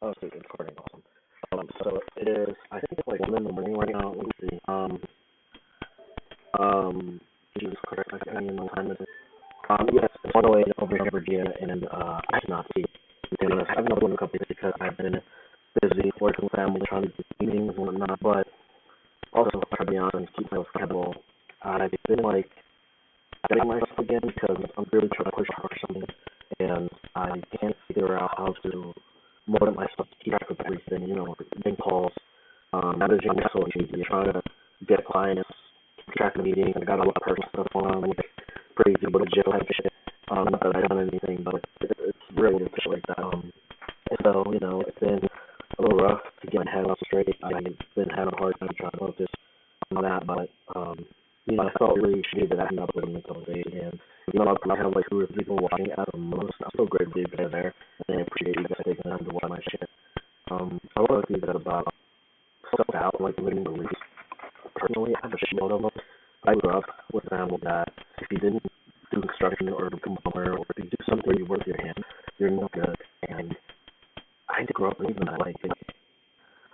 Oh, so it's recording. Awesome. So it is. I think it's like 1 in the morning right now. Let me see. Um, Jesus Christ, I can't even know what time it is. Yes, it's 1:08 over in Virginia, and I cannot see. To be honest, I haven't been a couple days because I've been busy working with family, trying to do meetings and whatnot. But also, to be honest, keep myself accountable. I've been like getting myself again because I'm really trying to push hard for something, and I can't figure out how to motivate myself to keep track of everything. Making calls, managing my social media, trying to get clients, keep track of meetings. I got a lot of personal stuff going on, like crazy little jail type shit. Not that I've done anything, but it's really just like that. So it's been a little rough to get my head on straight. I've been having a hard time trying to focus on that, but I felt really shitty that I ended up with a couple of days, and I have like 2 or 3 people watching at the most. I'm still grateful to be there, and I appreciate you guys taking time to watch my shit. I want to do that about self-doubt, like living beliefs. Personally, I have a shitload of them. I grew up with a family that if you didn't do construction or become a plumber or if you do something where you work your hand, you're no good. And I did grow up believing that. Like,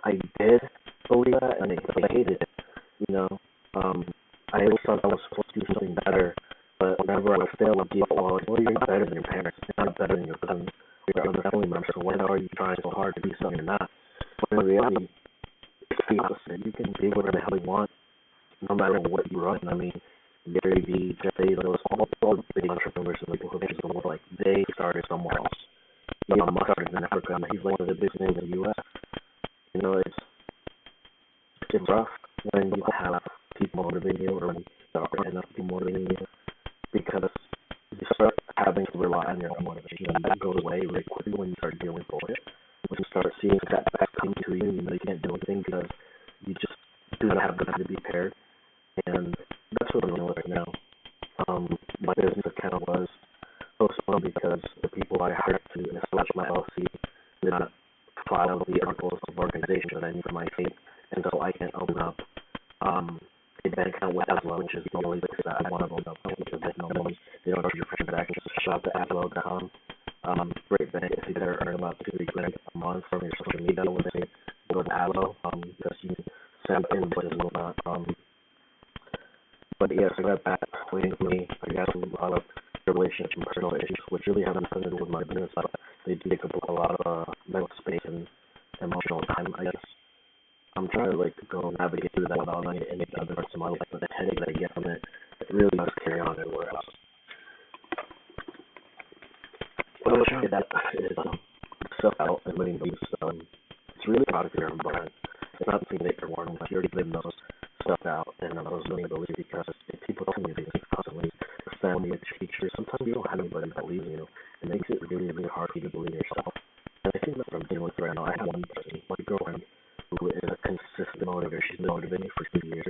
I did believe that, and I hated it. You know, um, I always thought I was supposed to do something better, but whenever I failed, I'd be like, well, you're not better than your parents. You're not better than your cousins, your other family members. So why are you trying so hard to be something you're not? When in reality, it's the opposite. You can be whatever the hell you want, no matter what you run. I mean, Gary Vee, Jeff Bezos, all the big entrepreneurs and people who made the world, like, they started somewhere else. Elon Musk started in Africa, and he's like one of the biggest names in the U.S. It's rough when you have people motivating you or when there aren't enough people motivating you because you start having to rely on your own motivation, and that goes away really quickly when you start dealing with bullshit. When you start seeing that come to you, and you can't do anything because you just do not have the time to be prepared. And that's what I'm dealing with right now. My business account was postponed because the people I hired to establish my LLC did not file the articles of organization that I need for my state, and so I can't open up a bank account with Azlo, which is the only place that I want to open up because there's no loans. They don't charge you for transactions. Just shop at Azlo.com. Great bank. If you better earn about 2 to 3 grand a month from your social media, I would say go to Azlo because you send invoices and whatnot. But yes, I got that waiting for me. I got a lot of relationship and personal issues, which really have nothing to do with my business, but they do take up a lot of mental space and emotional time, I guess. I'm trying to like go navigate through that without letting any other parts of my life, but the headache that I get from it really does carry on everywhere else. What I'm trying to get at is self-out and living beliefs. It's really about your environment. It's not something that you're warning, but you already live those stuff out and those living beliefs because if people tell you things constantly, the family, the teachers, sometimes you don't have anybody that believes in you. It makes it really, really hard for you to believe in yourself. And I think that's what I'm dealing with right now. I have one person, my girlfriend, who is a consistent motivator. She's been motivating me for 2 years.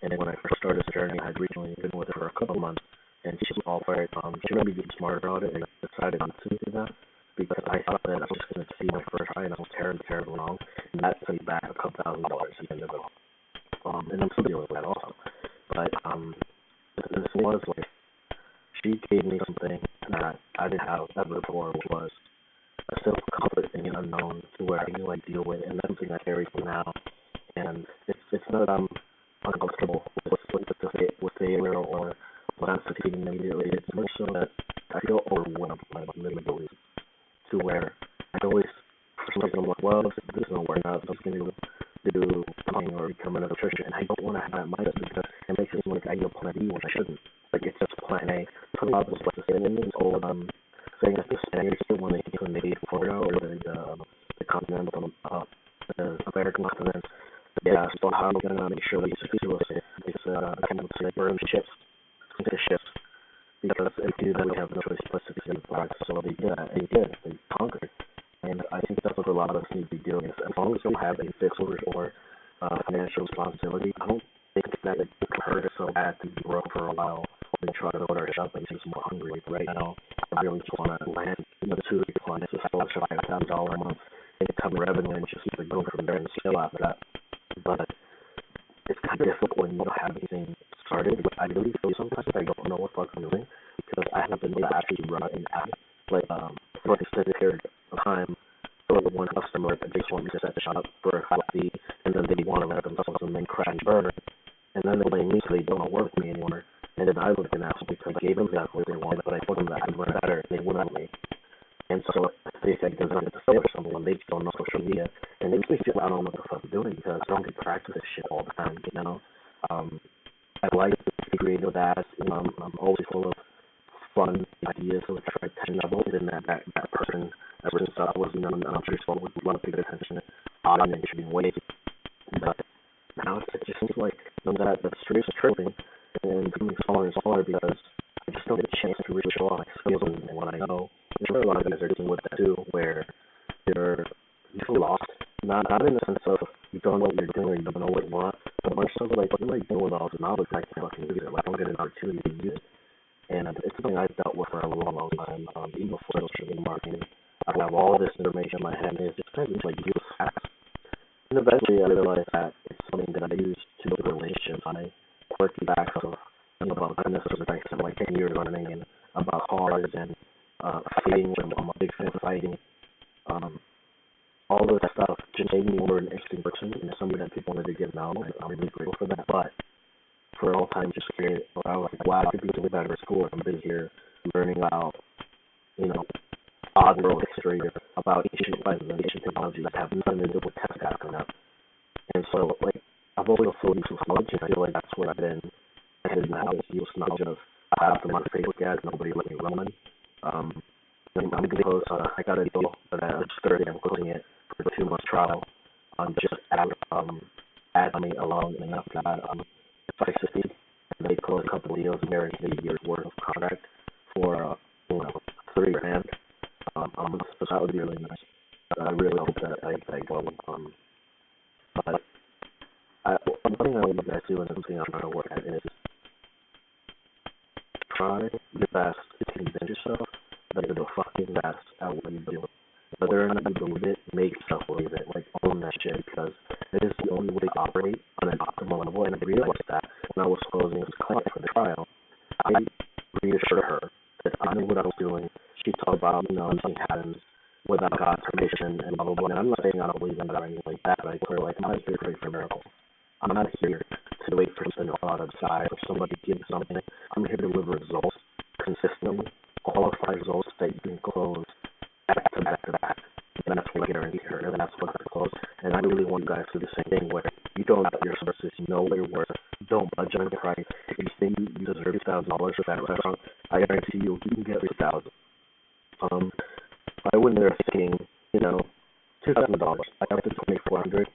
And then when I first started this journey, I had recently been with her for a couple of months, and she was all for it. She made me be smart about it, and I decided not to do that because I thought that I was just going to see my first try, and I was terribly, terribly wrong. And that sent me back a couple $1,000 at the end of it. And I'm still dealing with that also. But this was like, she gave me something that I didn't have ever before, which was a self comfort in the unknown to where I knew I'd deal with, and that's something I carry for now. And it's not that I'm uncomfortable with failure or not succeeding immediately. It's more so that I feel overwhelmed by my limitations to where I always, for some reason, I'm like, well, this isn't working out, so I'm just going to do something or become an electrician. And I don't want to have that mindset because it makes it seem like I need a plan B when I shouldn't. Like, it's just plan A. Some of us like to say, and this old saying that the Spaniards when they invaded Florida or the continent, the American continent, yeah, so how are we going to make sure that you succeed with it? It's kind of like burn ships, sink the ships, because if you do that, we have no choice but to succeed in the product. So they did that, and they did, they conquered. And I think that's what a lot of us need to be doing. As long as we don't have a fixed or financial responsibility, I don't think that it could hurt us so bad to grow for a while and try to load our shop and just more hungry. Like right now, I really just want to land 2 clients to sell $5,000 a month income revenue and just keep it going from there and scale after that. But it's kind of difficult when you don't have anything started. But I really feel sometimes I don't know what the fuck I'm doing because I haven't been able to actually run an ad like for an extended period of time. So with one customer that they just want me to set the shop up for a flat fee, and then they want to let themselves and then crash and burn, and then they blame me so they don't want to work with me anymore. And then I look an asshole because I gave them exactly what they wanted, but I told them that I would run better, and they wouldn't let me. And so if they think they're going to sale or something, they just don't know social media, and it makes me feel I don't know what the fuck I'm doing because I don't get to practice this shit all the time, you know? I like to be creative with that. You know, I'm always full of fun ideas, so try attention. I've always been that person ever since I was, you know, an elementary school, would love to get attention odd and interesting ways. But now it just seems like the streets are tripping and becoming smaller and smaller because I just don't get a chance to really show off my skills and what I know. I'm sure a lot of guys are dealing with that too, where you're usually lost. Not in the sense of you don't know what you're doing or you don't know what you want, but more so like, what am I doing with all this knowledge? I can't fucking use it. Like, I don't get an opportunity to use it. And it's something I've dealt with for a long, long time. Even before social media marketing, I have all this information in my head, and it's just kind of like useless facts. And eventually, I realized that it's something that I use to build relationships. I quirky facts of, you know, about goodness or I spent like 10 years running, and about cars and fighting. I'm a big fan of fighting. All of that stuff just made me more an interesting person and somebody that people wanted to get to know. I'm really grateful for that. But for all time, just curious, I was like, wow, I could be doing better at school. I'm busy here learning about, you know, odd world history, about ancient weapons and ancient technologies that have nothing to do with tech that coming up. And so, like, I've always felt useless knowledge, and I feel like that's where I've been headed now, is useless knowledge of I have them on Facebook ads, nobody let me run them. I'm going to close, I got a deal for that Thursday, I'm closing it for a 2 month trial on just ad money alone, and after that, if I succeed, they close a couple of deals, guarantee a year's worth of contract for, you know, $3,000. So that would be really nice. I really hope that I go. But one thing I would like to do and something I'm trying to work at is try your best to convince yourself that you're the fucking best at what you do. Whether or not you believe it, make yourself believe it. Like, own that shit, because it is the only way to operate on an optimal level. And I realized that when I was closing this client for the trial, I reassured her that I knew what I was doing. She talked about, you know, nothing happens without God's permission and blah, blah, blah. And I'm not saying I don't believe in God or anything like that, but I told her, like, I'm not here to wait for miracles. I'm not here to wait for something to fall out of the sky or somebody to give something. I'm here to deliver results consistently, qualified results that you can close back to back to back. And that's what I guarantee her, and that's what I close. And I really want you guys to do the same thing where you don't know your services, you know what you're worth, don't budge on the price. If you think you deserve $2,000 for that restaurant, I guarantee you can get $3,000. I went there thinking, you know, $2,000. I got to $2,400.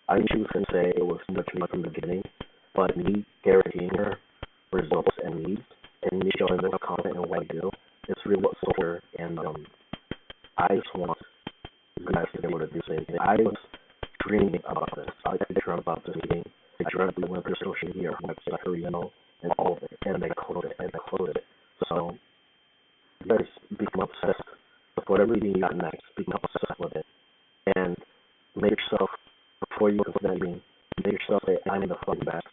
I knew she was going to say it was much more from the beginning, but me guaranteeing her results and needs, and me showing them confident in what I do, it's really what sold her. And I just want you guys to be able to do the same thing. I was dreaming about this. I dreamt about this meeting. I dreamt we went through social media, her website, her email, and all of it, and they closed it. So you guys become obsessed with whatever meeting you got next. Become obsessed with it, and make yourself, before you go to that meeting, make yourself say, I'm the fucking best.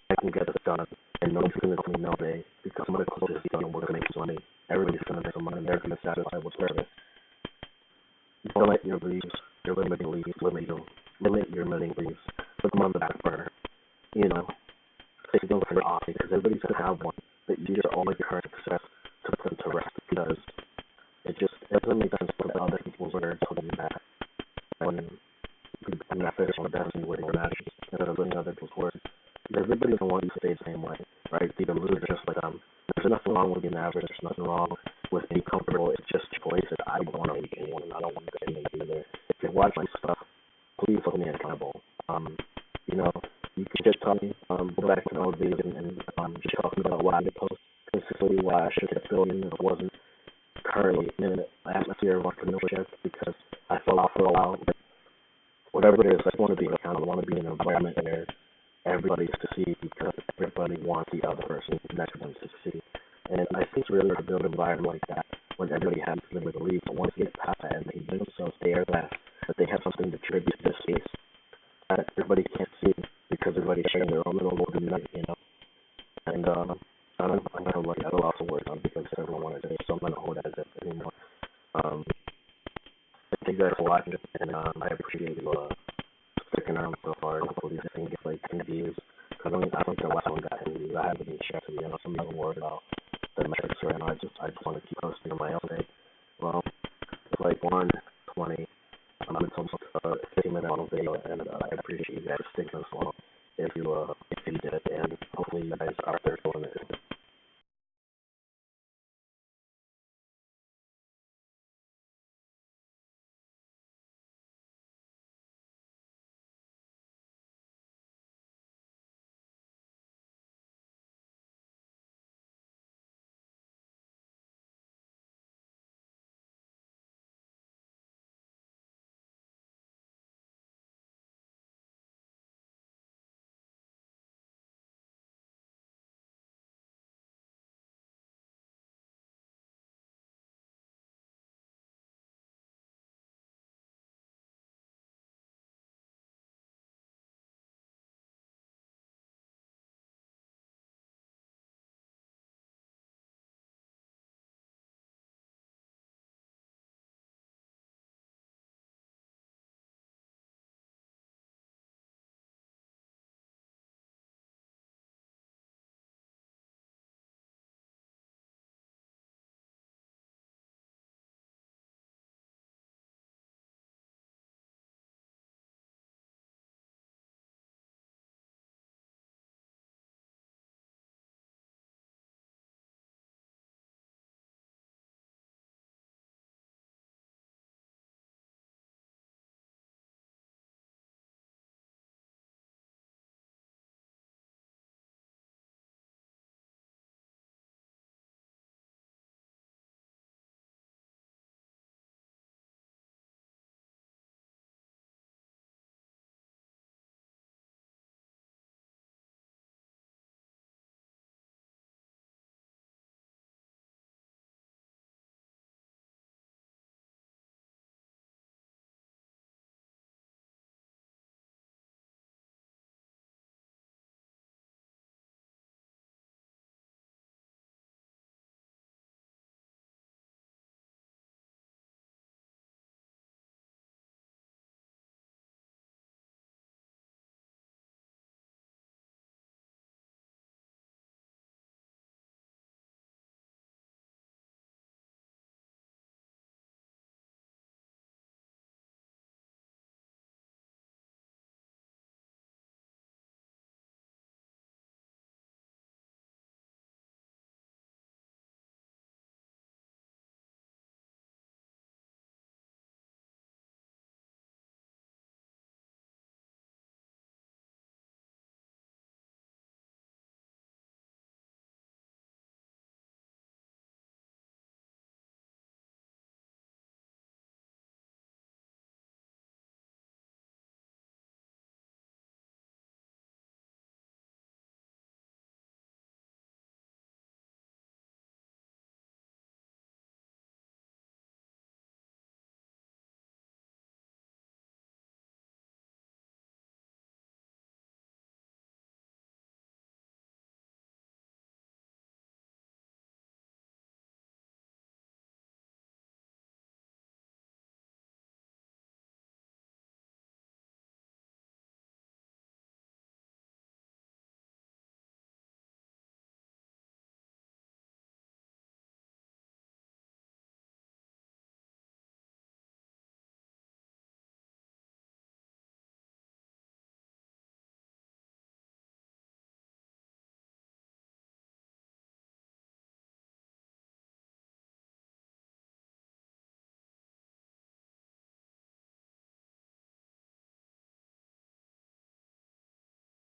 I can get this done, and nobody's going to tell me no day, because I'm going to close this deal and we're going to make some money. Everybody's going to make some money, and they're going to satisfy with service. Don't let your beliefs, your limiting beliefs, limit your limiting beliefs. Put them on the back burner. You know, take them for off, because everybody's going to have one. But you just all of your current success to put them to rest, because it doesn't make sense to put other people's words holding you back. When I'm not finished on the best and wording your matches instead of putting other people's words. Everybody's going to want you to stay the same way, right? Be the loser just like them. There's nothing wrong with being average. There's nothing wrong with being comfortable. It's just choices. I don't want to make anyone, and I don't want to get anyone either. If you're watching stuff, please hold me accountable. You know, you can just tell me, go back to old days and just talking about why I post consistently, why I should get billion if it wasn't currently in an atmosphere of entrepreneurship, because I fell off for a while. Whatever it is, I just want to be accountable. I want to be in an environment where everybody is to see, because everybody wants the other person next to them to succeed. And I think it's really hard to build an environment like that when everybody has limited beliefs. But once they get past that and they convince themselves they are best, that they have something to contribute to the space that everybody can't see, because everybody's sharing their own little golden nugget, you know. And I'm going to look at a lot of words on because everyone wanted to, so I'm not going to hold that as it anymore. Thank you guys for watching, and I appreciate you sticking around so far. Hopefully this thing gets like 10 views. Because I think the last one got 10 views. I haven't been checked to be honest. I'm not worried about the metrics right now. I just want to keep posting on my own day. Well, it's like 1:20. It's almost a 15-minute long video, and I appreciate you guys sticking this long.